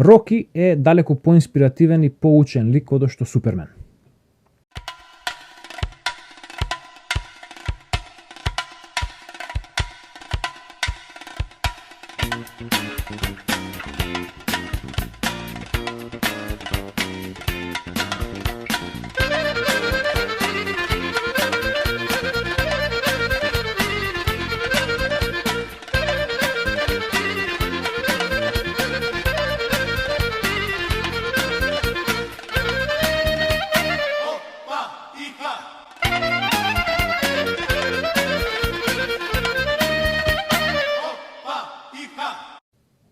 Роки е далеку поинспиративен и поучен лик одошто Супермен.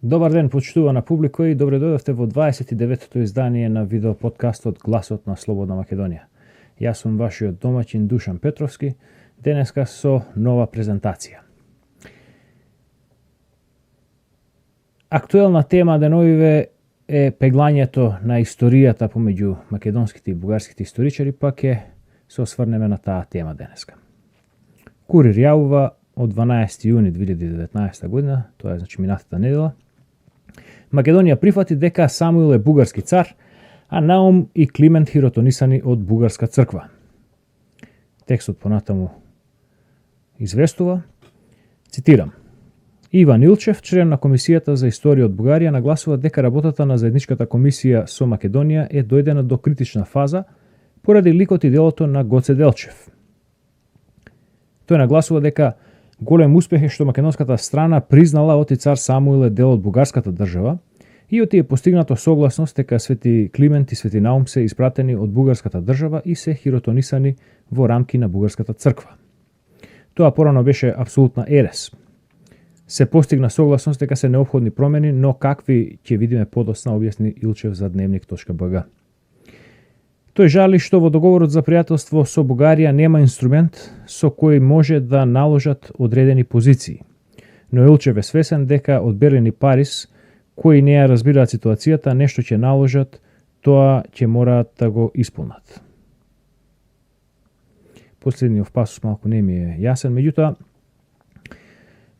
Добар ден, почитувана публика, и добре дојдовте во 29-то издание на видео подкастот Гласот на Слободна Македонија. Јас сум вашиот домаќин Душан Петровски, денеска со нова презентација. Актуелна тема деновиве е пеглањето на историјата помеѓу македонските и бугарските историчари, па ќе се осврнеме на таа тема денеска. Курир јавува од 12 јуни 2019 година, тоа е значи минатата недела, Македонија прифати дека Самуил е бугарски цар, а Наум и Климент хиротонисани од бугарска црква. Текстот понатаму известува, цитирам: Иван Илчев, член на Комисијата за историја од Бугарија, нагласува дека работата на заедничката комисија со Македонија е дојдена до критична фаза поради ликот и делото на Гоце Делчев. Тој нагласува дека голем успех е што македонската страна признала оти цар Самуил е дел од бугарската држава и оти е постигнато согласност дека Свети Климент и Свети Наум се испратени од бугарската држава и се хиротонисани во рамки на бугарската црква. Тоа порано беше апсолутна ерес. Се постигна согласност дека се неопходни промени, но какви ќе видиме подоцна, објасни Илчев за Дневник.бг. Тој жали што во договорот за пријателство со Бугарија нема инструмент со кој може да наложат одредени позиции. Но Илчев е свесен дека од Берлин и Париз, кои не ја разбираат ситуацијата, нешто ќе наложат, тоа ќе мораат да го исполнат. Последниот пасус малку не ми е јасен, меѓутоа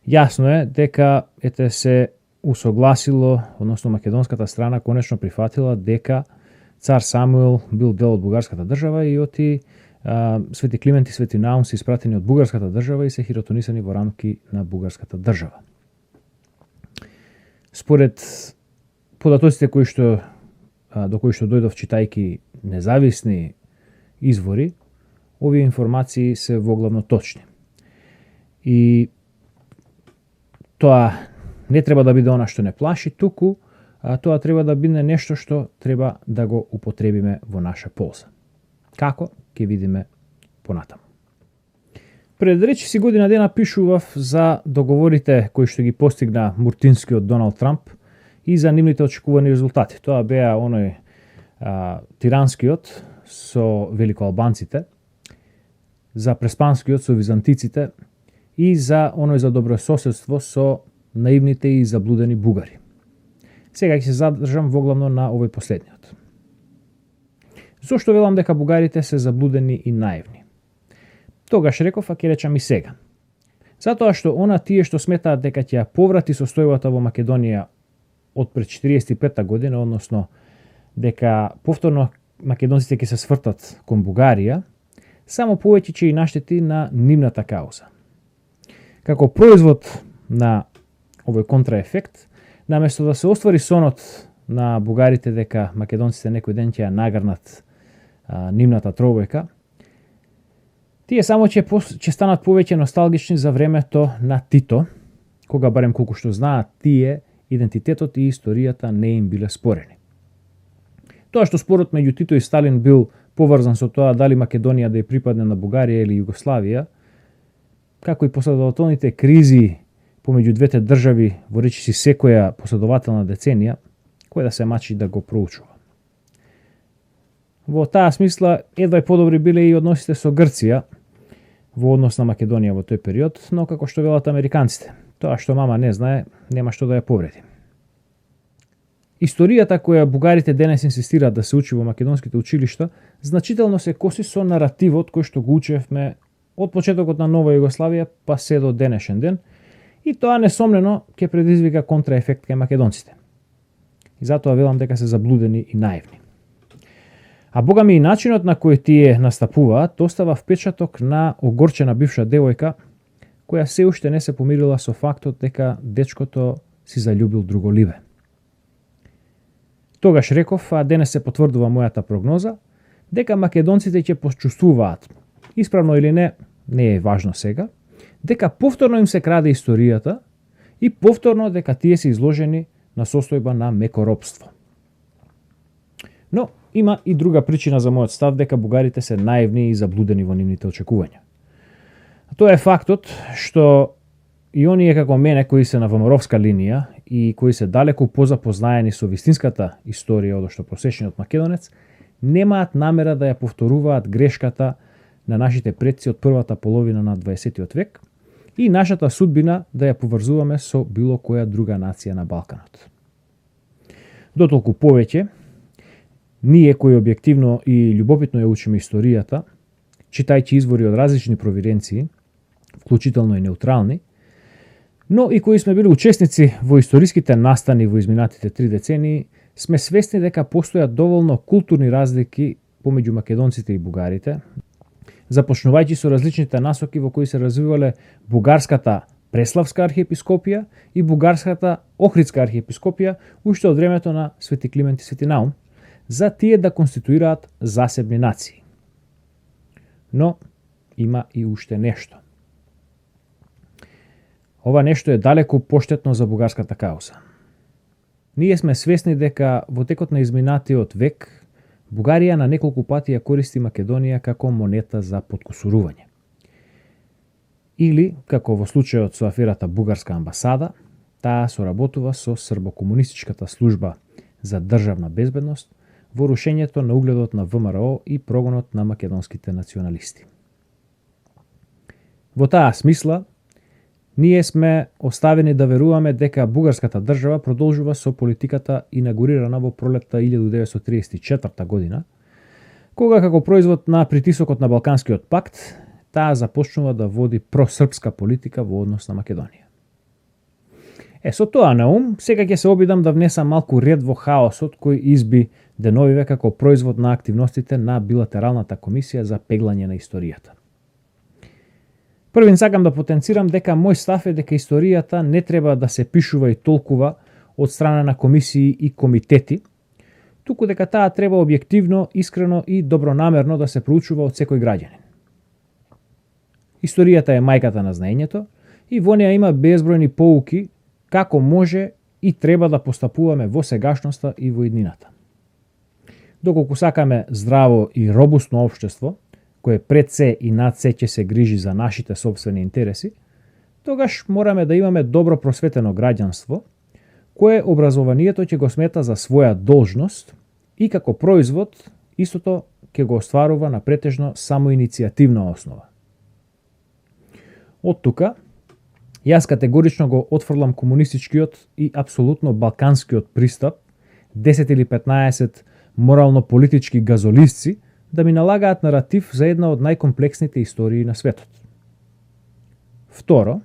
јасно е дека се усогласило, односно македонската страна конечно прифатила дека цар Самуил бил дел од бугарската држава и оти Свети Климент и Свети Наум се испратени од бугарската држава и се хиротонисани во рамки на бугарската држава. Според податоците до кои што дојдов читајки независни извори, овие информации се воглавно точни. И тоа не треба да биде она што не плаши, туку тоа треба да биде нешто што треба да го употребиме во наша полза. Како? Ќе видиме понатаму. Пред речиси година дена пишував за договорите кои што ги постигна муртинскиот Доналд Трамп и за нивните очекувани резултати. Тоа беа оној тиранскиот со великоалбанците, за преспанскиот со византиците и за оној за добрососедство со наивните и заблудени бугари. Сега ќе се задржам воглавно на овој последниот. Зошто велам дека бугарите се заблудени и наивни? Тогаш реков, а ќе речам и сега. Затоа што тие што сметаат дека ќе ја поврати состојбата во Македонија од пред 45 година, односно дека повторно македонците ќе се свртат кон Бугарија, само повеќе ќе и наштети на нивната кауза. Како производ на овој контраефект, наместо да се оствари сонот на бугарите дека македонците некој ден ќе ја нагрнат нивната тробојка, тие само ќе станат повеќе носталгични за времето на Тито, кога барем колку што знаат тие, идентитетот и историјата не им биле спорени. Тоа што спорот меѓу Тито и Сталин бил поврзан со тоа дали Македонија да ја припадне на Бугарија или Југославија, како и последователните кризи помеѓу двете држави во речиси секоја последователна деценија, кој да се мачи да го проучува. Во таа смисла, едва и подобри биле и односите со Грција во однос на Македонија во тој период, но како што велат американците, тоа што мама не знае, нема што да ја повреди. Историјата која бугарите денес инсистираат да се учи во македонските училишта, значително се коси со наративот кој што го учевме од почетокот на Нова Југославија па се до денешен ден, и тоа несомнено ќе предизвика контраефект кај македонците. И затоа велам дека се заблудени и наивни. А богами и начинот на кој тие настапуваат остава впечаток на огорчена бивша девојка која се уште не се помирила со фактот дека дечкото си заљубил друго ливе. Тогаш реков, а денес се потврдува мојата прогноза, дека македонците ќе почувствуваат, исправно или не, не е важно сега, дека повторно им се краде историјата и повторно дека тие се изложени на состојба на меко робство. Но има и друга причина за мојот став дека бугарите се наивни и заблудени во нивните очекувања. Тоа е фактот што и оние како мене кои се на ВМРО-вска линија и кои се далеку позапознаени со вистинската историја од што просечниот македонец, немаат намера да ја повторуваат грешката на нашите предци од првата половина на 20 век и нашата судбина да ја поврзуваме со било која друга нација на Балканот. Дотолку повеќе, ние кои објективно и љубопитно ја учиме историјата, читајќи извори од различни проверенции, вклучително и неутрални, но и кои сме били учесници во историските настани во изминатите 3 децении, сме свесни дека постојат доволно културни разлики помеѓу македонците и бугарите, започнувајќи со различните насоки во кои се развивале бугарската Преславска архиепископија и бугарската Охридска архиепископија уште од времето на Свети Климент и Свети Наум, за тие да конституираат засебни нации. Но има и уште нешто. Ова нешто е далеку поштетно за бугарската кауза. Ние сме свесни дека во текот на изминатиот век Бугарија на неколку пати ја користи Македонија како монета за подкусурување. Или, како во случајот со аферата Бугарска амбасада, таа соработува со Србокомунистичката служба за државна безбедност во рушењето на угледот на ВМРО и прогонот на македонските националисти. Во таа смисла, ние сме оставени да веруваме дека бугарската држава продолжува со политиката инаугурирана во пролетта 1934 година, кога како производ на притисокот на Балканскиот пакт, таа започнува да води просрпска политика во однос на Македонија. Со тоа на ум, сега ќе се обидам да внесам малку ред во хаосот кој изби деновиве како производ на активностите на билатералната комисија за пеглање на историјата. Првин сакам да потенцирам дека мој став е дека историјата не треба да се пишува и толкува од страна на комисии и комитети, туку дека таа треба објективно, искрено и добронамерно да се проучува од секој граѓанин. Историјата е мајката на знаењето и во неа има безбројни поуки како може и треба да постапуваме во сегашноста и во иднината. Доколку сакаме здраво и робустно општество, кое пред се и над се ќе се грижи за нашите собствени интереси, тогаш мораме да имаме добро просветено граѓанство, кое образованието ќе го смета за своја должност и како производ истото ќе го остварува на претежно самоиницијативна основа. Од тука, јас категорично го отфрлам комунистичкиот и апсолутно балканскиот пристап, 10 или 15 морално-политички газолисци да ми налагаат наратив за една од најкомплексните истории на светот. Второ,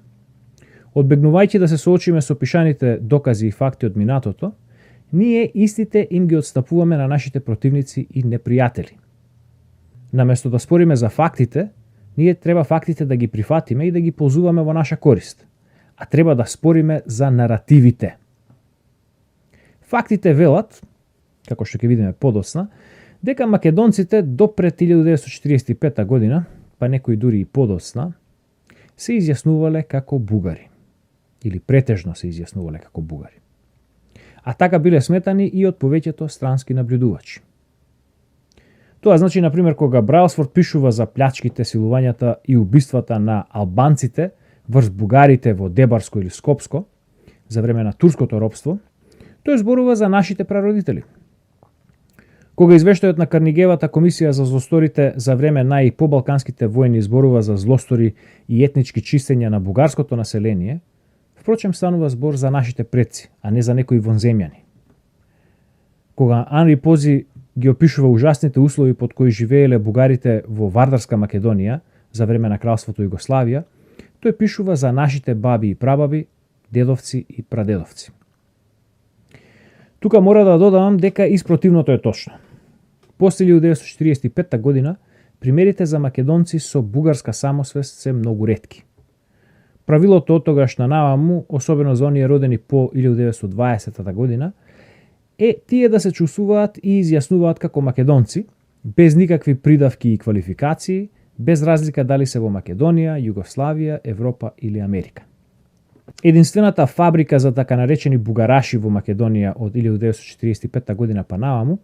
одбегнувајќи да се соочиме со пишаните докази и факти од минатото, ние истите им ги отстапуваме на нашите противници и непријатели. Наместо да спориме за фактите, ние треба фактите да ги прифатиме и да ги ползуваме во наша корист, а треба да спориме за наративите. Фактите велат, како што ќе видиме подоцна, дека македонците до пред 1945 година, па некои дури и подоцна, се изјаснувале како бугари. Или претежно се изјаснувале како бугари. А така биле сметани и од повеќето странски наблюдувачи. Тоа значи, например, кога Браилсфорд пишува за плячките, силувањата и убиствата на албанците врз бугарите во Дебарско или Скопско, за време на турското робство, тој зборува за нашите прародители. Кога извештајот на Карнигевата комисија за злосторите за време на и побалканските војни зборува за злостори и етнички чистења на бугарското население, впрочем станува збор за нашите предци, а не за некои вонземјани. Кога Анри Пози ги опишува ужасните услови под кои живееле бугарите во Вардарска Македонија за време на кралството Југославија, тој пишува за нашите баби и прабаби, дедовци и прадедовци. Тука мора да додавам дека испротивното е точно. После 1945 година, примерите за македонци со бугарска самосвест се многу ретки. Правилото од тогаш на наваму, особено за оние родени по 1920 година, е тие да се чувствуваат и изјаснуваат како македонци, без никакви придавки и квалификации, без разлика дали се во Македонија, Југославија, Европа или Америка. Единствената фабрика за така наречени бугараши во Македонија од 1945 година па наваму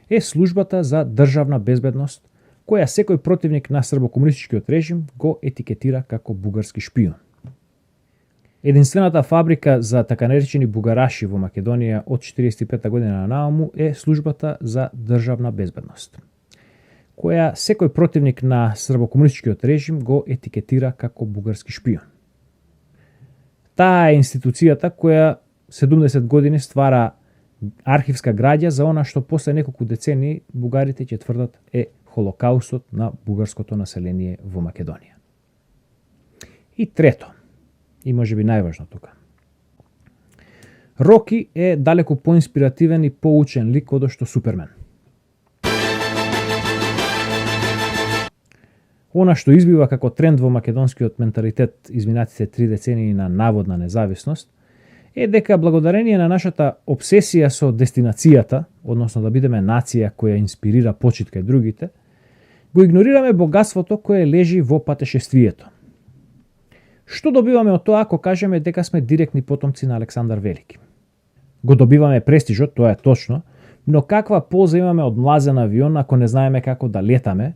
е службата за државна безбедност, која секој противник на србокомунистичкиот режим го етикетира како бугарски шпион. Единствената фабрика за така наречени бугараши во Македонија од 1945 година на наваму е службата за државна безбедност, која секој противник на србокомунистичкиот режим го етикетира како бугарски шпион. Таа е институцијата која 70 години ствара архивска граѓа за она што после неколку децении бугарите ќе тврдат е холокаустот на бугарското население во Македонија. И трето, и можеби најважно тука. Роки е далеку поинспиративен и поучен лик одошто Супермен. Она што избива како тренд во македонскиот менталитет изминатите 3 децении на наводна независност е дека благодарение на нашата обсесија со дестинацијата, односно да бидеме нација која инспирира почит кај другите, го игнорираме богатството кое лежи во патешествието. Што добиваме од тоа ако кажеме дека сме директни потомци на Александар Велики? Го добиваме престижот, тоа е точно, но каква полза имаме од млазен авион ако не знаеме како да летаме,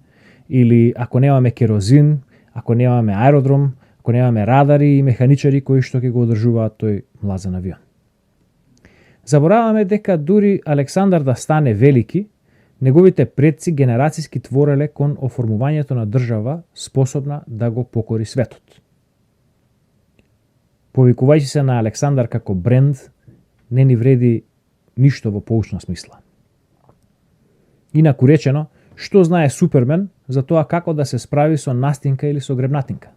или ако немаме керозин, ако немаме аеродром, ако немаме радари и механичари кои што ќе го одржуваат тој млазен авион? Забораваме дека дури Александар да стане велики, неговите предци генерацијски твореле кон оформувањето на држава способна да го покори светот. Повикувајќи се на Александар како бренд, не ни вреди ништо во поучна смисла. Инаку речено, што знае Супермен за тоа како да се справи со настинка или со гребнатинка?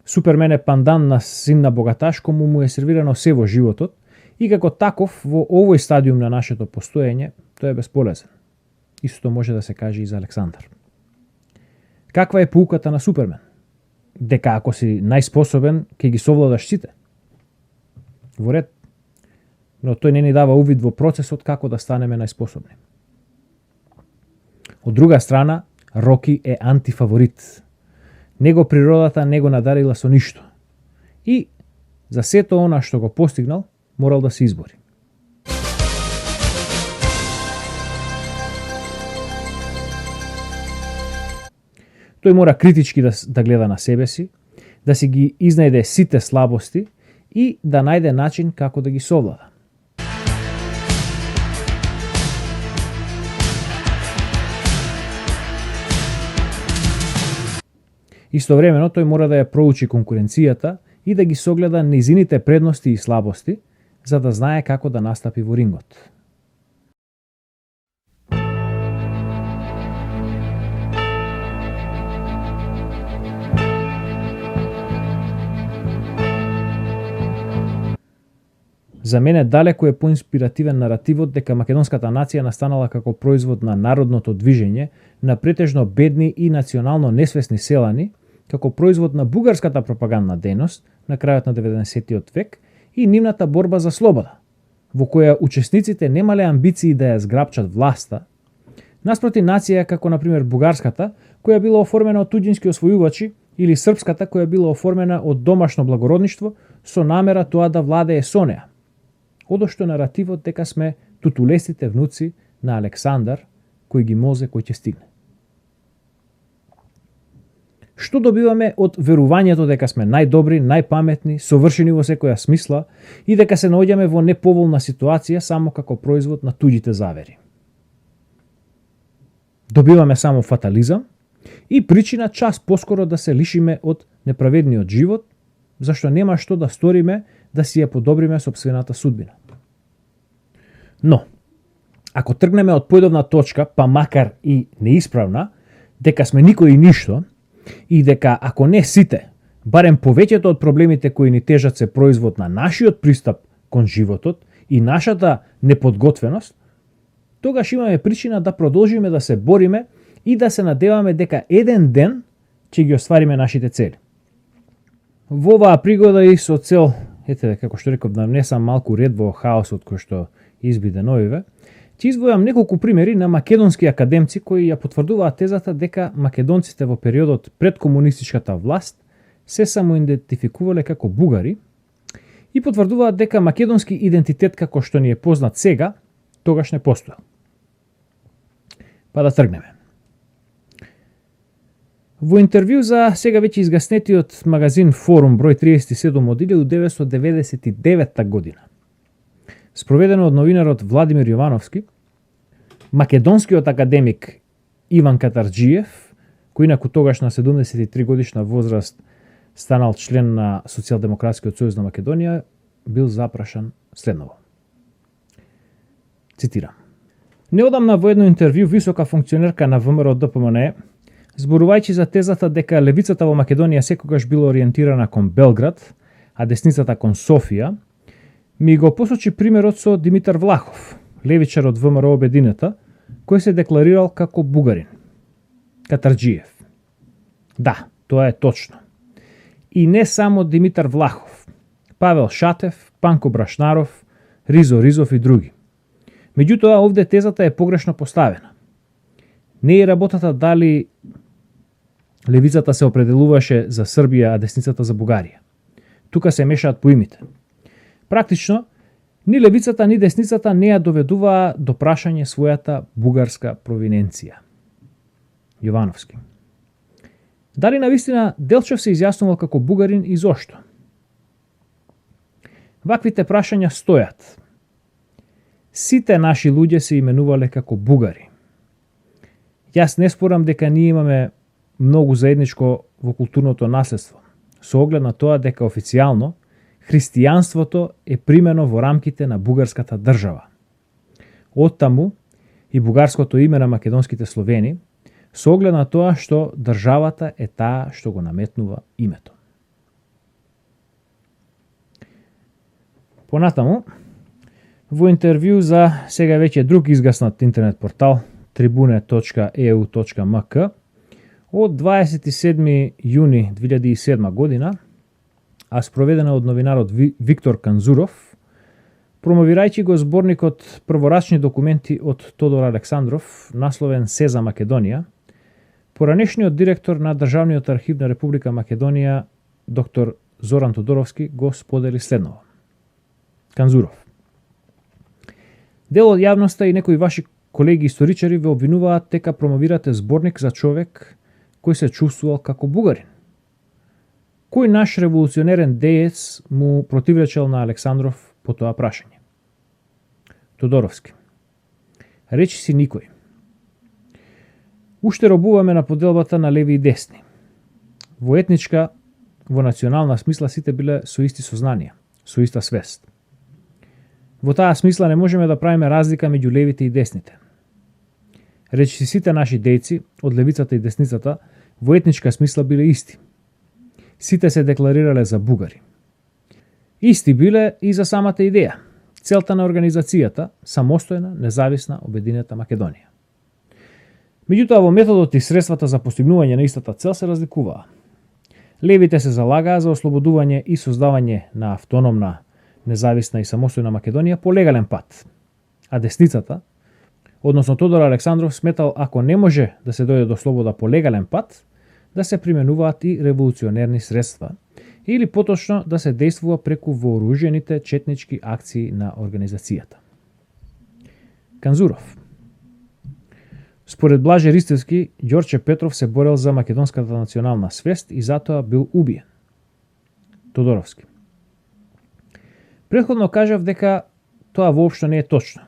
Супермен е пандан на син на богаташ кому му е сервирано се во животот и како таков во овој стадиум на нашето постоење тој е бесполезен. Истото може да се каже и за Александар. Каква е поуката на Супермен? Дека ако си најспособен, ќе ги совладаш сите. Во ред, но тој не ни дава увид во процесот како да станеме најспособни. Од друга страна, Роки е антифаворит. Него природата не го надарила со ништо. И за сето она што го постигнал, морал да се избори. Тој мора критички да гледа на себе си, да си ги изнајде сите слабости и да најде начин како да ги совлада. Истовремено тој мора да ја проучи конкуренцијата и да ги согледа низините предности и слабости, за да знае како да настапи во рингот. За мене далеку е поинспиративен наративот дека македонската нација настанала како производ на народното движење на претежно бедни и национално несвесни селани, како производ на бугарската пропагандна дејност на крајот на 90-тиот век и нивната борба за слобода, во која учесниците немале амбиции да ја зграпчат власта, наспроти нација како например бугарската, која била оформена од туѓински освојувачи, или српската која била оформена од домашно благородништво со намера тоа да владее со неа. Одошто наративот дека сме тутулестите внуци на Александар, кој ги мозе кој ќе стигне. Што добиваме од верувањето дека сме најдобри, најпаметни, совршени во секоја смисла и дека се наоѓаме во неповолна ситуација само како производ на туѓите завери? Добиваме само фатализам и причина час поскоро да се лишиме од неправедниот живот, зашто нема што да сториме да си ја подобриме сопствената судбина. Но, ако тргнеме од појдовна точка, па макар и неисправна, дека сме никој и ништо, и дека ако не сите, барем повеќето од проблемите кои ни тежат се производ на нашиот пристап кон животот и нашата неподготвеност, тогаш имаме причина да продолжиме да се бориме и да се надеваме дека еден ден ќе ги оствариме нашите цели. Во оваа пригода и со цел, како што реков, да внесам малку ред во хаосот кој што изби деновиве, ќе извојам неколку примери на македонски академци кои ја потврдуваат тезата дека македонците во периодот пред комунистичката власт се самоидентификувале како бугари и потврдуваат дека македонски идентитет како што ни е познат сега, тогаш не постоел. Па да тргнеме. Во интервју за сега веќе изгаснетиот магазин Форум број 37 од 1999 година, спроведено од новинарот Владимир Јовановски, македонскиот академик Иван Катарџиев, кој инаку тогаш на 73 годишна возраст станал член на Социјалдемократскиот сојуз на Македонија, бил запрашан следново. Цитирам. Неодамна во едно интервју висока функционерка на ВМРО ДПМН, зборувајќи за тезата дека левицата во Македонија секогаш била ориентирана кон Белград, а десницата кон Софија, ми го посочи примерот со Димитар Влахов, левичар од ВМРО Обединета, кој се декларирал како бугарин. Катарџиев. Да, тоа е точно. И не само Димитар Влахов, Павел Шатев, Панко Брашнаров, Ризо Ризов и други. Меѓутоа, овде тезата е погрешно поставена. Не е работата дали левицата се определуваше за Србија, а десницата за Бугарија. Тука се мешаат поимите. Практично, ни левицата, ни десницата не ја доведуваа до прашање својата бугарска провиненција. Јовановски. Дали навистина Делчев се изјаснувал како бугарин и зошто? Ваквите прашања стојат. Сите наши луѓе се именувале како бугари. Јас не спорам дека ние имаме многу заедничко во културното наследство, со оглед на тоа дека официјално христијанството е примено во рамките на бугарската држава. Оттаму и бугарското име на македонските Словени, со оглед на тоа што државата е таа што го наметнува името. Понатаму, во интервју за сега веќе друг изгаснат интернет портал tribune.eu.mk од 27. јуни 2007 година, а спроведена од новинарот Виктор Канзуров, промовирајќи го зборникот прворачни документи од Тодор Александров, насловен Се за Македонија, поранешниот директор на Државниот архив на Република Македонија, доктор Зоран Тодоровски, го сподели следново. Канзуров. Дел од јавноста и некои ваши колеги историчари ве обвинуваат дека промовирате зборник за човек кој се чувствувал како бугарин. Кој наш револуционерен деец му противречел на Александров по тоа прашање? Тодоровски. Речи си никој. Уште робуваме на поделбата на леви и десни. Во етничка, во национална смисла сите биле со исти сознанија, со иста свест. Во таа смисла не можеме да правиме разлика меѓу левите и десните. Речи сите наши дејци, од левицата и десницата, во етничка смисла биле исти. Сите се декларирале за бугари. Исти биле и за самата идеја, целта на организацијата, самостојна, независна, обединета Македонија. Меѓутоа, во методот и средствата за постигнување на истата цел се разликуваа. Левите се залагаа за ослободување и создавање на автономна, независна и самостојна Македонија по легален пат, а десницата, односно Тодор Александров, сметал ако не може да се дојде до слобода по легален пат, да се применуваат и револуционерни средства, или поточно да се действува преку вооружените четнички акции на организацијата. Канзуров. Според Блаже Ристевски, Ѓорче Петров се борел за македонската национална свест и затоа бил убиен. Тодоровски. Претходно кажав дека тоа воопшто не е точно.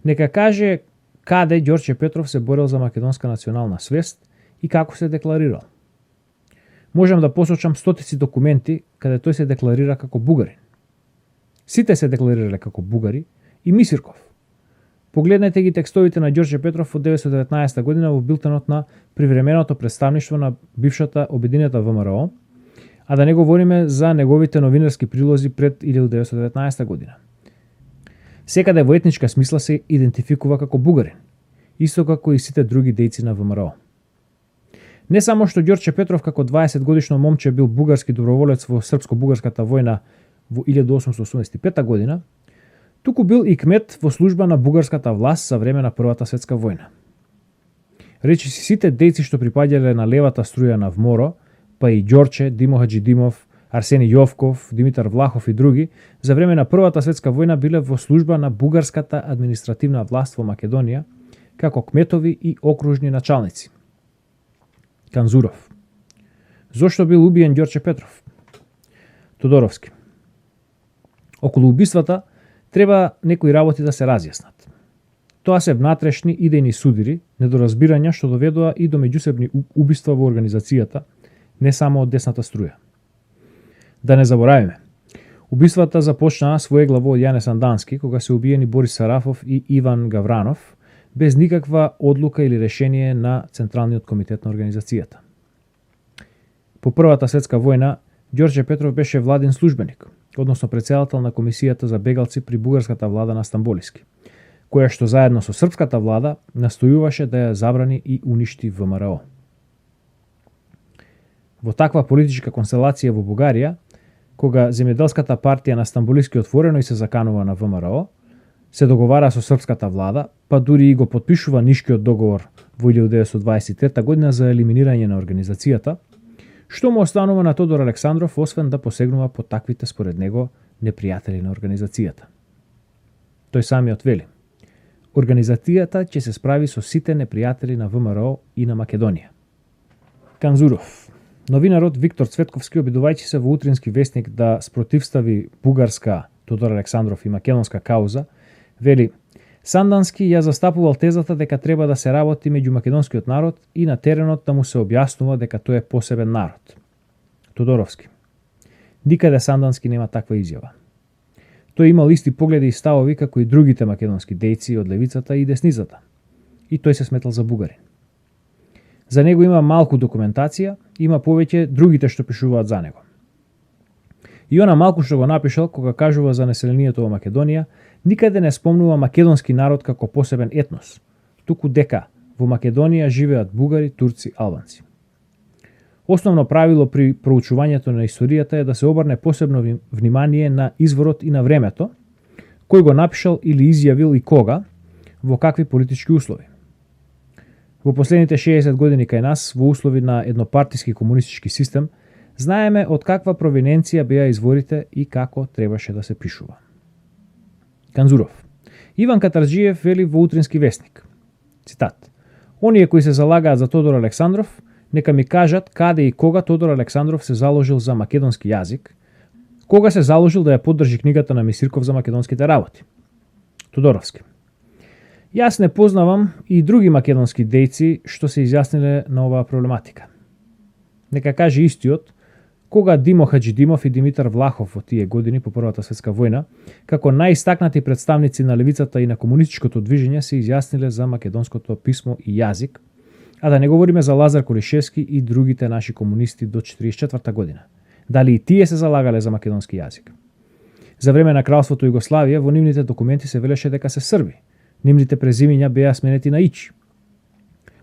Нека каже каде Ѓорче Петров се борел за македонска национална свест и како се декларирал. Можам да посочам стотици документи каде тој се декларира како бугарин. Сите се декларирале како бугари и Мисирков. Погледнете ги текстовите на Ѓорче Петров од 1919 година во билтенот на привременото представништво на бившата обединета ВМРО, а да не говориме за неговите новинарски прилози пред 1919 година. Секаде во етничка смисла се идентификува како бугарин, исто како и сите други дејци на ВМРО. Не само што Ѓорче Петров како 20 годишно момче бил бугарски доброволец во српско-бугарската војна во 1885 година, туку бил и кмет во служба на бугарската власт за време на Првата светска војна. Речиси сите дејци што припаѓале на левата струја на ВМРО, па и Ѓорче, Димо Хаджидимов, Арсени Јовков, Димитар Влахов и други, за време на Првата светска војна биле во служба на бугарската административна власт во Македонија, како кметови и окружни началници. Канзуров. Зошто бил убиен Ѓорче Петров? Тодоровски. Околу убиствата треба некои работи да се разјаснат. Тоа се внатрешни идејни судири, недоразбирања што доведоа и до меѓусебни убиства во организацијата, не само од десната струја. Да не заборавиме, убиствата започнаа своеглаво од Јане Сандански, кога се убиени Борис Сарафов и Иван Гавранов, без никаква одлука или решение на Централниот комитет на организацијата. По Првата светска војна, Ѓорче Петров беше владин службеник, односно председател на комисијата за бегалци при бугарската влада на Стамболиски, која што заедно со српската влада настојуваше да ја забрани и уништи ВМРО. Во таква политичка констелација во Бугарија, кога земјоделската партија на Стамболиски отворено и се заканува на ВМРО, се договара со српската влада, па дури и го потпишува Нишкиот договор во 1923 година за елиминирање на организацијата, што му останува на Тодор Александров освен да посегнува по таквите според него непријатели на организацијата. Тој самиот вели: организацијата ќе се справи со сите непријатели на ВМРО и на Македонија. Канзуров. Новинарот Виктор Цветковски, обидувајќи се во утрински вестник да спротивстави бугарска Тодор Александров и македонска кауза, вели: Сандански ја застапувал тезата дека треба да се работи меѓу македонскиот народ и на теренот да му се објаснува дека тој е посебен народ. Тодоровски. Никаде Сандански нема таква изјава. Тој имал исти погледи и ставови како и другите македонски дејци од левицата и десницата. И тој се сметал за бугарин. За него има малку документација, има повеќе другите што пишуваат за него. И она малку што го напишал кога кажува за населението во Македонија, никаде не спомнува македонски народ како посебен етнос, туку дека во Македонија живеат бугари, турци, албанци. Основно правило при проучувањето на историјата е да се обрне посебно внимание на изворот и на времето, кој го напишал или изјавил и кога, во какви политички услови. Во последните 60 години кај нас, во услови на еднопартиски комунистички систем, знаеме од каква провиненција беа изворите и како требаше да се пишува. Канзуров. Иван Катарджиев вели во утрински вестник. Цитат. Оние кои се залагаат за Тодор Александров, нека ми кажат каде и кога Тодор Александров се заложил за македонски јазик, кога се заложил да ја поддржи книгата на Мисирков за македонските работи. Тодоровски. Јас не познавам и други македонски дејци што се изјасниле на оваа проблематика. Нека каже истиот, кога Димо Хаджидимов и Димитар Влахов во тие години по Првата светска војна, како најистакнати представници на левицата и на комунистичкото движење се изјасниле за македонското писмо и јазик, а да не говориме за Лазар Колишевски и другите наши комунисти до 1944 година. Дали и тие се залагале за македонски јазик? За време на кралството Југославија во нивните документи се велеше дека се срби. Нивните презимиња беа сменети на ичи.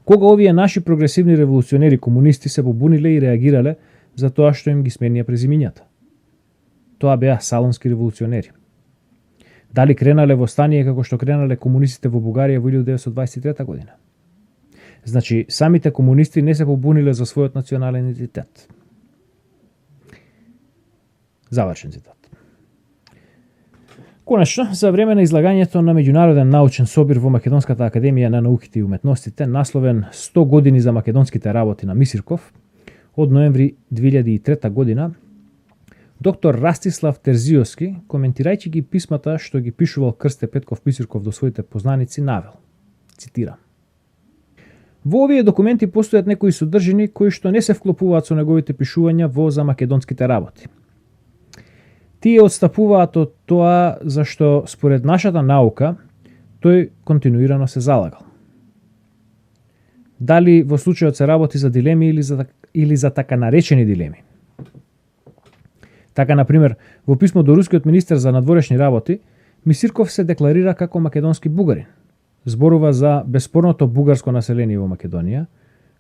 Кога овие наши прогресивни револуционери комунисти се побуниле и реагирале за тоа што им ги сменија презимињата? Тоа беа салонски револуционери. Дали кренале во стание како што кренале комунистите во Бугарија во 1923 година? Значи, самите комунисти не се побуниле за својот национален идентитет. Завршен цитат. Конечно, за време на излагањето на меѓународен научен собир во Македонската академија на науките и уметностите, насловен 100 години за македонските работи на Мисирков, од ноември 2003 година, доктор Растислав Терзиовски, коментирајќи ги писмата што ги пишувал Крсте Петков Мисирков до своите познаници, навел. Цитирам. Во овие документи постојат некои содржини кои што не се вклопуваат со неговите пишувања во за македонските работи. Тие отстапуваат од тоа зашто според нашата наука тој континуирано се залагал. Дали во случајот се работи за дилеми или за така наречени дилеми? Така, например, во писмо до рускиот министер за надворешни работи, Мисирков се декларира како македонски бугарин. Зборува за беспорното бугарско население во Македонија,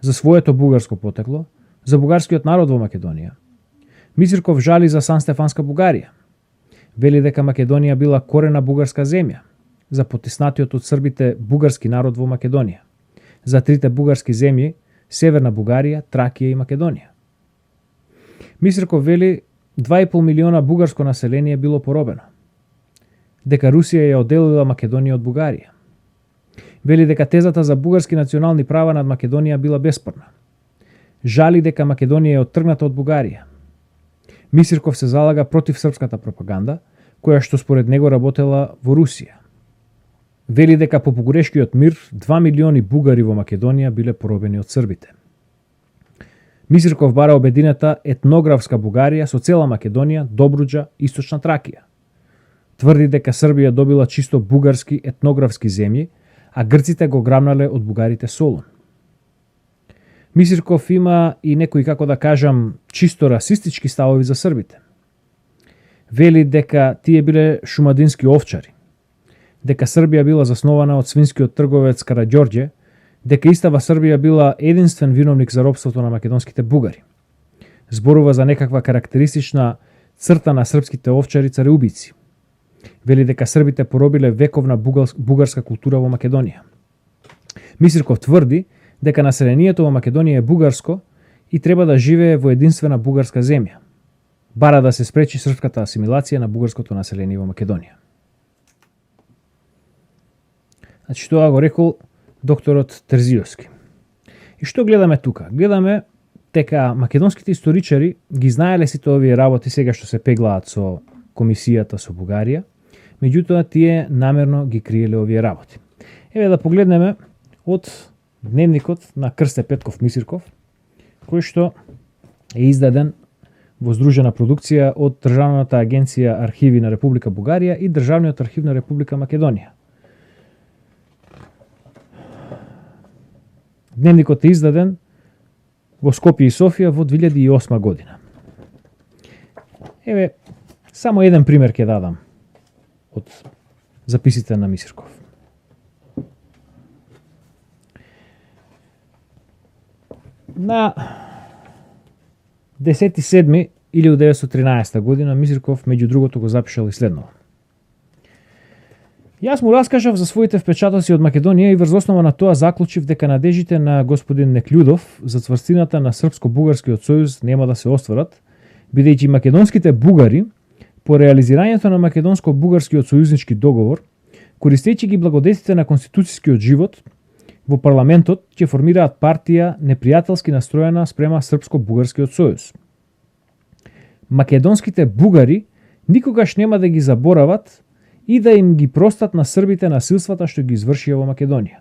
за своето бугарско потекло, за бугарскиот народ во Македонија. Мисирков жали за Сан-Стефанска Бугарија. Вели дека Македонија била корена бугарска земја, за потиснатиот од србите бугарски народ во Македонија, за трите бугарски земји, Северна Бугарија, Тракија и Македонија. Мисирков вели 2,5 милиона бугарско население било поробено, дека Русија ја одделила Македонија од Бугарија. Вели дека тезата за бугарски национални права над Македонија била беспорна. Жали дека Македонија е оттргната од Бугарија. Мисирков се залага против српската пропаганда, која што според него работела во Русија. Вели дека по погорешкиот мир 2 милиони бугари во Македонија биле поробени од србите. Мисирков бара обединета етнографска Бугарија со цела Македонија, Добруджа, Источна Тракија. Тврди дека Србија добила чисто бугарски етнографски земји, а грците го грабнале од бугарите Солун. Мисирков има и некои, како да кажам, чисто расистички ставови за србите. Вели дека тие биле шумадински овчари, дека Србија била заснована од свинскиот трговец Караѓорѓе, дека истава Србија била единствен виновник за робството на македонските бугари. Зборува за некаква карактеристична црта на српските овчари цареубици. Вели дека србите поробиле вековна бугарска култура во Македонија. Мисирков тврди дека населението во Македонија е бугарско и треба да живее во единствена бугарска земја. Бара да се спречи српската асимилација на бугарското население во Македонија. Значи, тоа го рекол докторот Терзиовски. И што гледаме тука? Гледаме дека македонските историчари ги знаеле сите овие работи сега што се пеглаат со комисијата со Бугарија, меѓутоа тие намерно ги криеле овие работи. Еве да погледнеме од дневникот на Крсте Петков Мисирков, кој што е издаден во здружена продукција од Државната агенција Архиви на Република Бугарија и Државниот архив на Република Македонија. Дневникот е издаден во Скопје и Софија во 2008 година. Еве, само еден пример ќе дадам од записите на Мисирков. На 10.7.1913 година Мисирков меѓу другото го запишал и следното. Јас му раскажав за своите впечатоци од Македонија и врз основа на тоа заклучив дека надежите на господин Неклюдов за цврстината на Српско-бугарскиот сојуз нема да се остварат, бидејќи македонските бугари по реализирањето на македонско-бугарскиот сојузнички договор, користејќи ги благодетите на конституцијскиот живот, во парламентот ќе формираат партија непријателски настроена спрема Српско-бугарскиот сојуз. Македонските бугари никогаш нема да ги заборават и да им ги простат на србите насилствата што ги извршија во Македонија.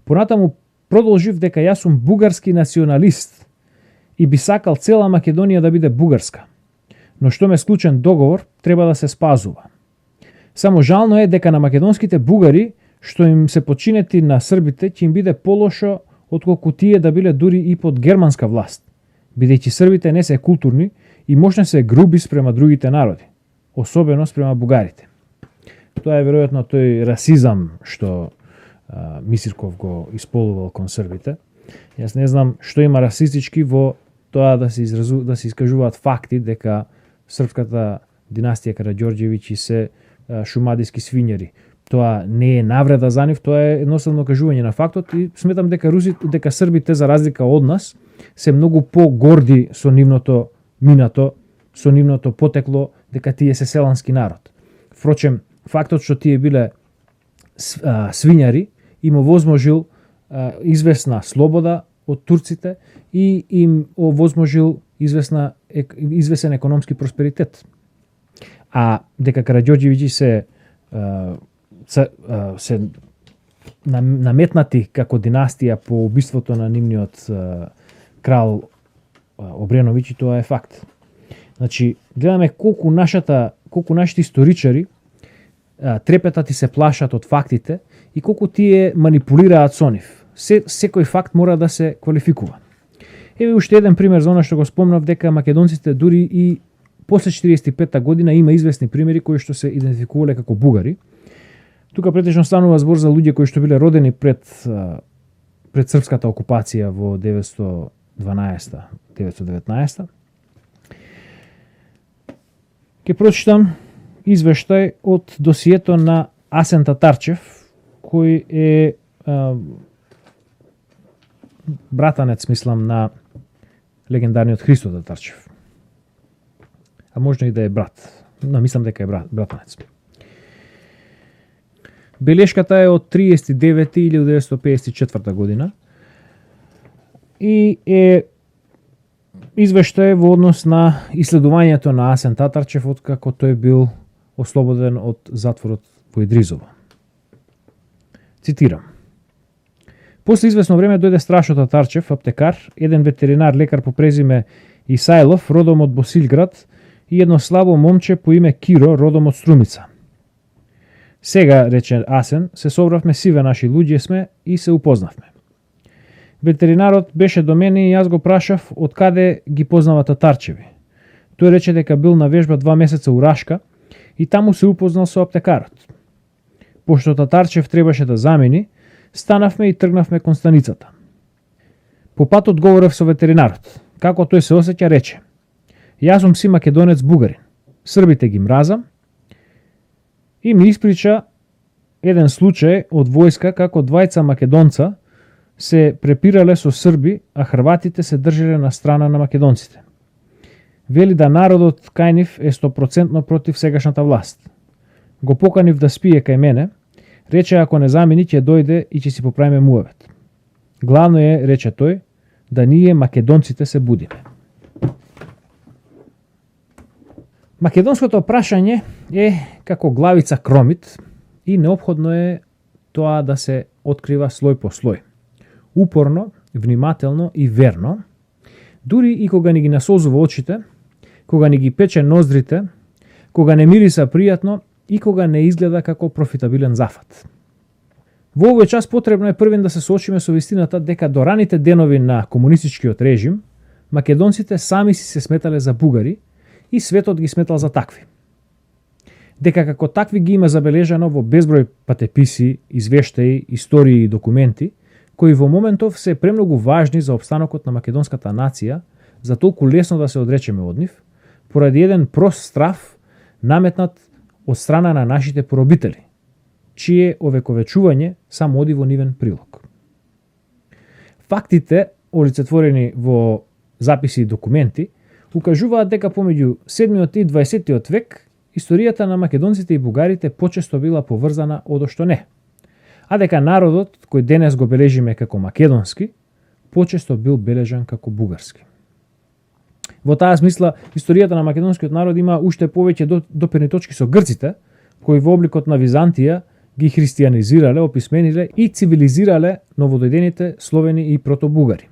Понатаму продолжив дека јас сум бугарски националист и би сакал цела Македонија да биде бугарска, но што ме склучен договор треба да се спазува. Само жално е дека на македонските бугари што им се починети на србите ќе им биде полошо отколку тие да биле дури и под германска власт, бидејќи србите не се културни и можна се груби спрема другите народи, особено спрема бугарите. Тоа е веројатно тој расизам што Мисирков го исполнувал кон србите. Јас не знам што има расистички во тоа да се искажуваат факти дека српската династија Караѓорѓевиќи се шумадиски свињари. Тоа не е навреда за нив, тоа е едноставно кажување на фактот и сметам дека србите за разлика од нас се многу по-горди со нивното минато, со нивното потекло, дека тие се селански народ. Впрочем, фактот што тие биле свињари им овозможил известна слобода од турците и им овозможил известен економски просперитет. А дека Караѓорѓевиќи се наметнати како династија по убиството на нивниот крал Обреновиќ, тоа е факт. Значи, гледаме колку нашите историчари трепетат и се плашат од фактите и колку тие манипулираат со нив. Секој факт мора да се квалификува. Еве уште еден пример за она што го спомнав, дека македонците дури и После 45 година има известни примери кои што се идентификувале како бугари. Тука претежно станува збор за луѓе кои што биле родени пред српската окупација во 912-919. Ке прочитам извештај од досието на Асен Татарчев, кој е братанец, мислам, на легендарниот Христо Татарчев. А можно и да е брат. Но мислам дека е братанец. Белешката е од 39.1954 година и е извештај во однос на исследувањето на Асен Татарчев откако тој бил ослободен од затворот во Идризово. Цитирам. После известно време дојде Страшо Татарчев, аптекар, еден ветеринар лекар по презиме Исајлов, родом од Босилград, и едно слабо момче по име Киро, родом од Струмица. Сега, рече Асен, се собравме сиве наши луѓе сме и се упознавме. Ветеринарот беше до мене и јас го прашав од каде ги познава Татарчеви. Тој рече дека бил на вежба 2 месеца у Рашка и таму се упознал со аптекарот. Пошто Татарчев требаше да замени, станавме и тргнавме кон станицата. По патот говорев со ветеринарот. Како тој се осеќа, рече: јас сум си македонец бугарин. Србите ги мразам. И ми исприча еден случај од војска како двајца македонца се препирале со срби, а хрватите се држеле на страна на македонците. Вели да народот кај нив е 100% против сегашната власт. Го поканив да спие кај мене, рече ако не замени ќе дојде и ќе си поправиме муавет. Главно е, рече тој, да ние македонците се будиме. Македонското прашање е како главица кромит и неопходно е тоа да се открива слој по слој. Упорно, внимателно и верно, дури и кога ни ги насолзува очите, кога ни ги пече ноздрите, кога не мириса пријатно и кога не изгледа како профитабилен зафат. Во овој час потребно е првен да се соочиме со вистината дека до раните денови на комунистичкиот режим, македонците сами си се сметале за бугари и светот ги сметал за такви. Дека како такви ги има забележано во безброј патеписи, извештаи, истории и документи, кои во моментов се премногу важни за опстанокот на македонската нација, за толку лесно да се одречеме од нив, поради еден прост страф наметнат од страна на нашите поробители, чие овековечување само оди во нивен прилог. Фактите, олицетворени во записи и документи, укажуваат дека помеѓу 7 и 20 век историјата на македонците и бугарите почесто била поврзана одошто не, а дека народот, кој денес го бележиме како македонски, почесто бил бележан како бугарски. Во таа смисла, историјата на македонскиот народ има уште повеќе допирни точки со грците, кои во обликот на Византија ги христијанизирале, описмениле и цивилизирале новодојдените словени и протобугари.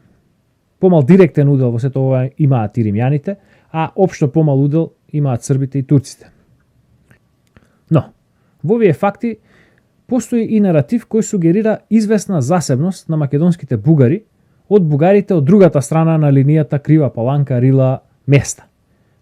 Помал директен удел во сето ова имаат и римјаните, а општо помал удел имаат србите и турците. Но, во овие факти постои и наратив кој сугерира известна засебност на македонските бугари од бугарите од другата страна на линијата Крива Паланка, Рила, Места,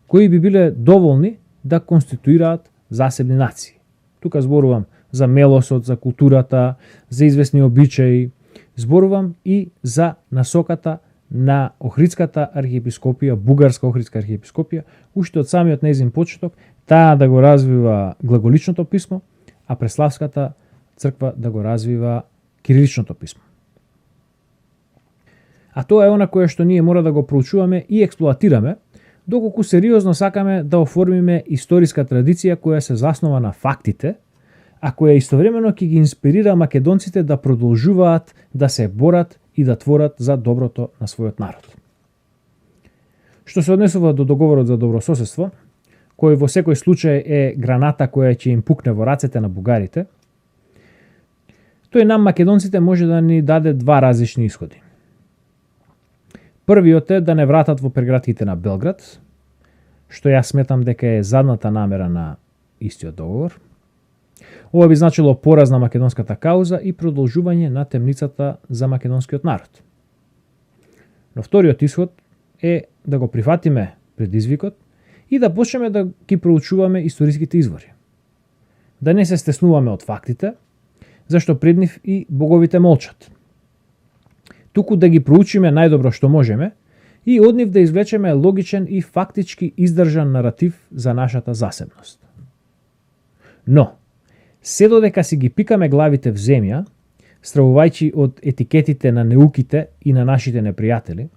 кои би биле доволни да конституираат засебни нации. Тука зборувам за мелосот, за културата, за известни обичаи, зборувам и за насоката на Охридската архиепископија, бугарска Охридска архиепископија, уште од самиот нејзин почеток, таа да го развива глаголичното писмо, а Преславската црква да го развива кириличното писмо. А тоа е она кое што ние мора да го проучуваме и експлоатираме, доколку сериозно сакаме да оформиме историска традиција која се заснова на фактите, а која истовремено ќе ги инспирира македонците да продолжуваат да се борат и да творат за доброто на својот народ. Што се однесува до договорот за добрососедство, кој во секој случај е граната која ќе им пукне во рацете на бугарите, тој нам македонците може да ни даде два различни исходи. Првиот е да не вратат во прегратките на Белград, што јас сметам дека е задната намера на истиот договор. Ова би значило пораз на македонската кауза и продолжување на темницата за македонскиот народ. Но вториот исход е да го прифатиме предизвикот и да почнеме да ги проучуваме историските извори. Да не се стеснуваме од фактите, зашто пред нив и боговите молчат. Туку да ги проучиме најдобро што можеме и од нив да извлечеме логичен и фактички издржан наратив за нашата засебност. Но, се додека си ги пикаме главите в земја, стравувајќи од етикетите на неуките и на нашите непријатели,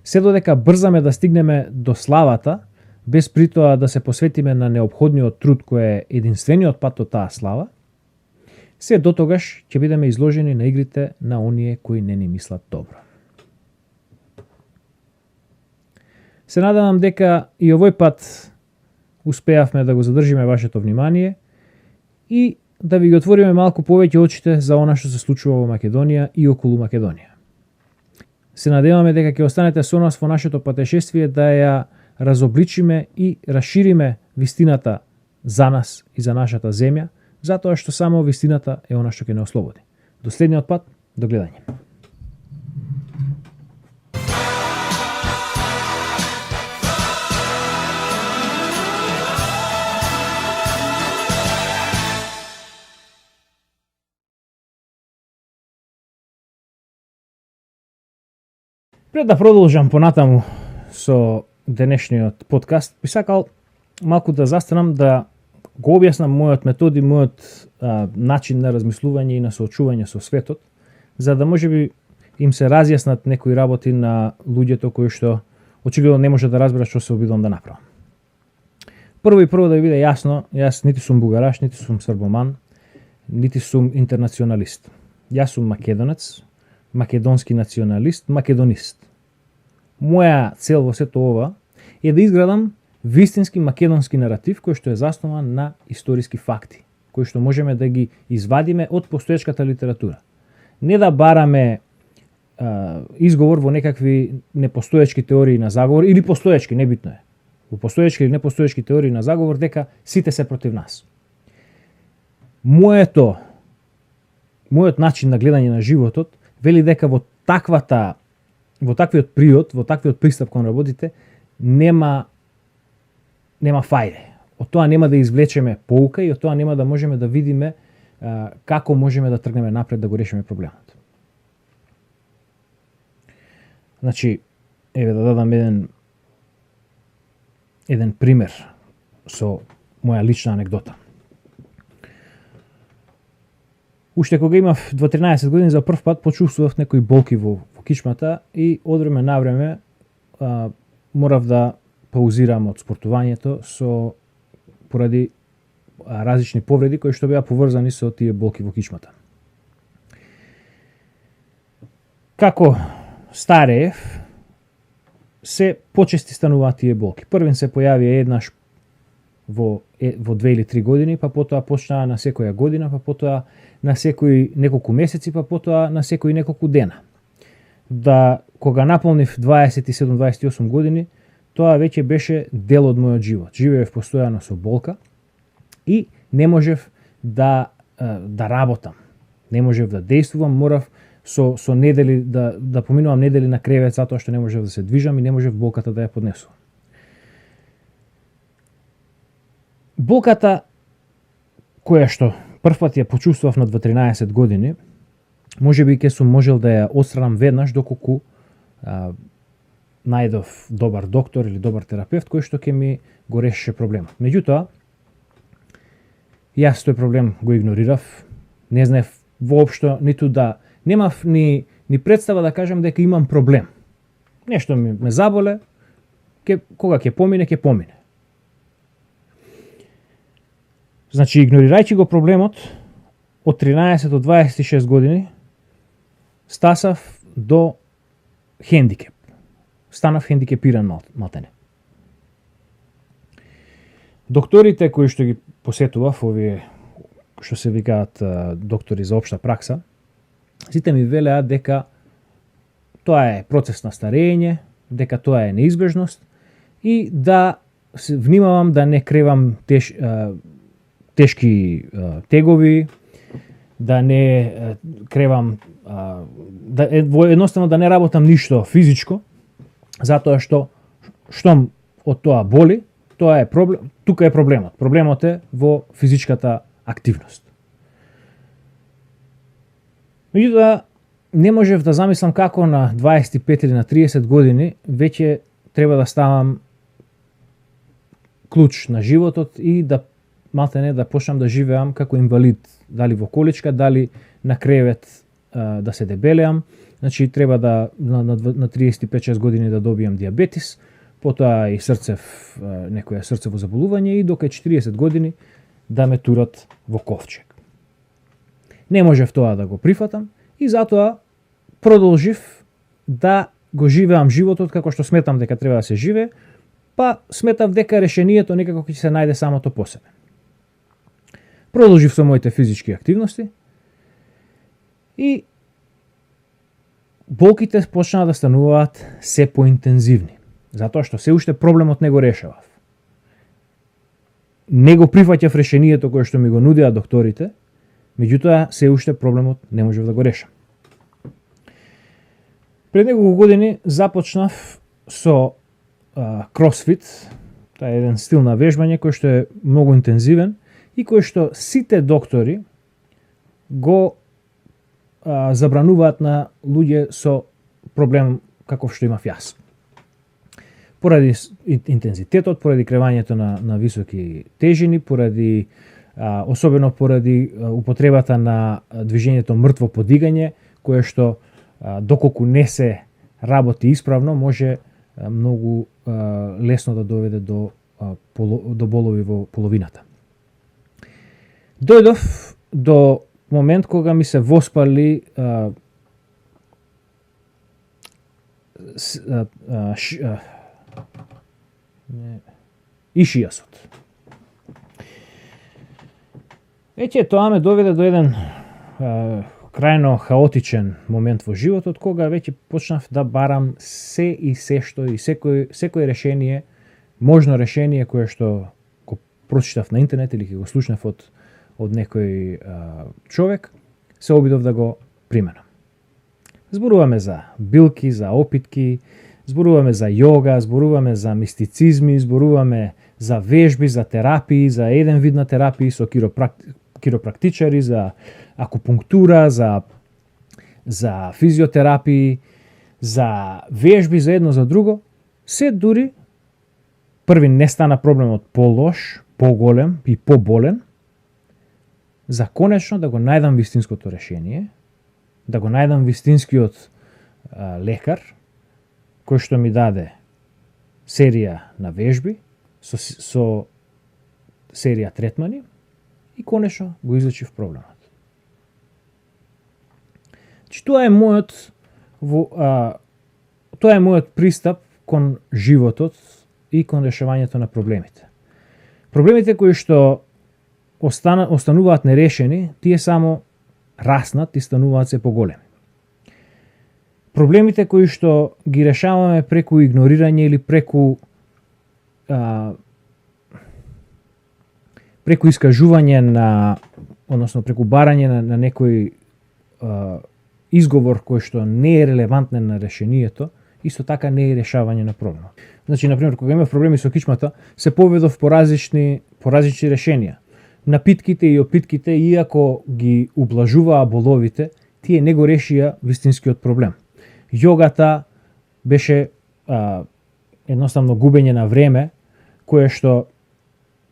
се додека брзаме да стигнеме до славата, без притоа да се посветиме на неопходниот труд кој е единствениот пат до таа слава, се дотогаш ќе бидеме изложени на игрите на оние кои не ни мислат добро. Се надевам дека и овој пат успеавме да го задржиме вашето внимание и да ви ги отвориме малку повеќе очите за она што се случува во Македонија и околу Македонија. Се надеваме дека ќе останете со нас во нашето патешествие да ја разобличиме и расшириме вистината за нас и за нашата земја, затоа што само вистината е она што ќе не ослободи. До следниот пат, до гледање. Пред да продолжам понатаму со денешниот подкаст, би сакал малку да застанам да го објаснам мојот метод и мојот начин на размислување и на соочување со светот, за да можеби им се разјаснат некои работи на луѓето кои што очигледно не може да разберат што се обидувам да направам. Прво да ви биде јасно, јас нити сум бугараш, нити сум србоман, нити сум интернационалист. Јас сум македонец, македонски националист, македонист. Моја цел во сето ова е да изградам вистински македонски наратив кој што е заснован на историски факти, кои што можеме да ги извадиме од постоечката литература. Не да бараме изговор во некакви непостоечки теории на заговор или постоечки, небитно е. Во постоечки или непостоечки теории на заговор дека сите се против нас. Мојот начин на гледање на животот вели дека во таквиот приод, во таквиот пристап кон работите нема фајде. Од тоа нема да извлечеме поука и од тоа нема да можеме да видиме како можеме да тргнеме напред да го решиме проблемот. Значи, еве да дадам еден пример со моја лична анегдота. Уште кога имав 13 години, за прв пат почувствував некои болки во кичмата и од време на време морав да паузирам од спортувањето поради различни повреди кои што беа поврзани со тие болки во кичмата. Како стареев, се почести стануваат тие болки. Првен се појавија еднаш во 2 или 3 години, па потоа почнаа на секоја година, па потоа на секои неколку месеци, па потоа на секои неколку дена. Кога наполнив 27-28 години, тоа веќе беше дел од мојот живот. Живеев постојано со болка и не можев да работам. Не можев да действувам, морав со недели да поминувам недели на кревет затоа што не можев да се движам и не можев болката да ја поднесувам. Болката која што првпат ја почувствував на 13 години, можеби ќе сум можел да ја отстранам веднаш доколку најдов добар доктор или добар терапевт кој што ќе ми го решеше проблемот. Меѓутоа, јас тој проблем го игнорирав, не знаев воопшто ниту немав ни представа да кажам дека имам проблем. Нешто ме заболе, кога ќе помине, ќе помине. Значи, игнорирајќи го проблемот, од 13 до 26 години, стасав до хендикеп. Станав хендикепиран малтене. Докторите кои што ги посетував, овие што се викаат доктори за општа пракса, сите ми велеа дека тоа е процес на старење, дека тоа е неизбежност и да се внимавам да не кревам тешки тегови, да не кревам, едноставно да не работам ништо физичко, затоа што штом од тоа боли, Тоа е проблем, тука е проблемот. Проблемот е во физичката активност. Меѓутоа, не можев да замислам како на 25 или на 30 години веќе треба да ставам клуч на животот и да малтене да почнам да живеам како инвалид, дали во количка, дали на кревет да се дебелеам. Значи треба да на 35-6 години да добијам диабетис, потоа и некоја срцево заболување и дока 40 години да ме турат во ковчег. Не можев тоа да го прифатам и затоа продолжив да го живеам животот како што сметам дека треба да се живее, па сметав дека решението некако ќе се најде самото по себе. Продолжив со моите физички активности и болките почнаа да стануваат се поинтензивни, затоа што се уште проблемот не го решавав. Не го прифаќав решението кое што ми го нудеа докторите, меѓутоа се уште проблемот не можев да го решам. Пред неколку години започнав со кросфит, тоа е еден стил на вежбање кој што е многу интензивен и кој што сите доктори го забрануваат на луѓе со проблем каков што имав јас. Поради интензитетот, поради кревањето на високи тежини, особено поради употребата на движењето мртво подигање, кое што доколку не се работи исправно, може многу лесно да доведе до болови во половината. Дојдов до момент кога ми се воспали ишијасот. Веќе тоа ме доведе до еден крајно хаотичен момент во животот, кога веќе почнав да барам се и се што и секој решение, можно решение кое што го прочитав на интернет или ќе го слушнав од некој човек, се обидов да го применам. Зборуваме за билки, за опитки, зборуваме за јога, зборуваме за мистицизми, зборуваме за вежби, за терапии, за еден вид на терапии со киропрактичари, за акупунктура, за физиотерапии, за вежби, за едно за друго. Се дури први не стана проблемот полош, поголем и поболен, за конечно да го најдам вистинското решение, да го најдам вистинскиот лекар, кој што ми даде серија на вежби, со серија третмани и конечно го излечив проблемот. Тоа е мојот пристап кон животот и кон решавањето на проблемите. Проблемите кои што остануваат нерешени, тие само раснат и стануваат се поголеми. Проблемите кои што ги решаваме преку игнорирање или преку искажување односно преку барање на некој изговор кој што не е релевантен на решението, исто така не е решавање на проблемот. Значи, например, кога имав проблеми со кичмата, се поведов по различни решенија. Напитките и опитките, иако ги ублажуваа боловите, тие не го решија вистинскиот проблем. Јогата беше едноставно губење на време, кое што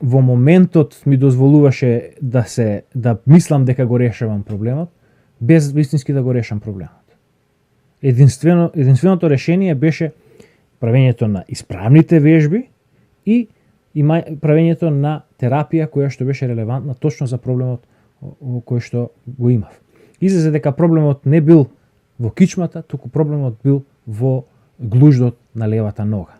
во моментот ми дозволуваше да мислам дека го решавам проблемот, без вистински да го решам проблемот. Единственото решение беше правењето на исправните вежби и правењето на терапија која што беше релевантна точно за проблемот кој што го имав. Излезе дека проблемот не бил во кичмата, туку проблемот бил во глуждот на левата нога.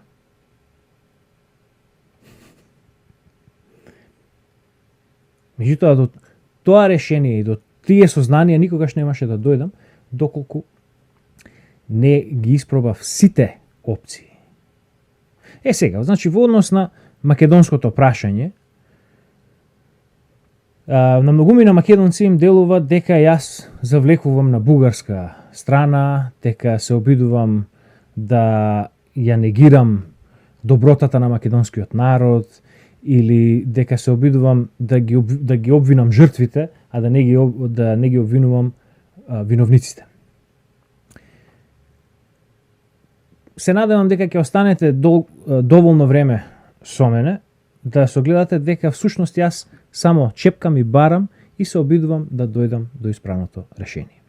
Меѓутоа, до тоа решение и до тие сознанија никогаш немаше да дојдам, доколку не ги испробав сите опции. Сега, значи, во однос на македонското прашање, на многумина македонци им делува дека јас завлекувам на бугарска страна, дека се обидувам да ја негирам добротата на македонскиот народ, или дека се обидувам да ги обвинам жртвите, а да не ги обвинувам виновниците. Се надевам дека ќе останете доволно време со мене, да согледате дека всушност јас само чепкам и барам и се обидувам да дојдам до исправното решение.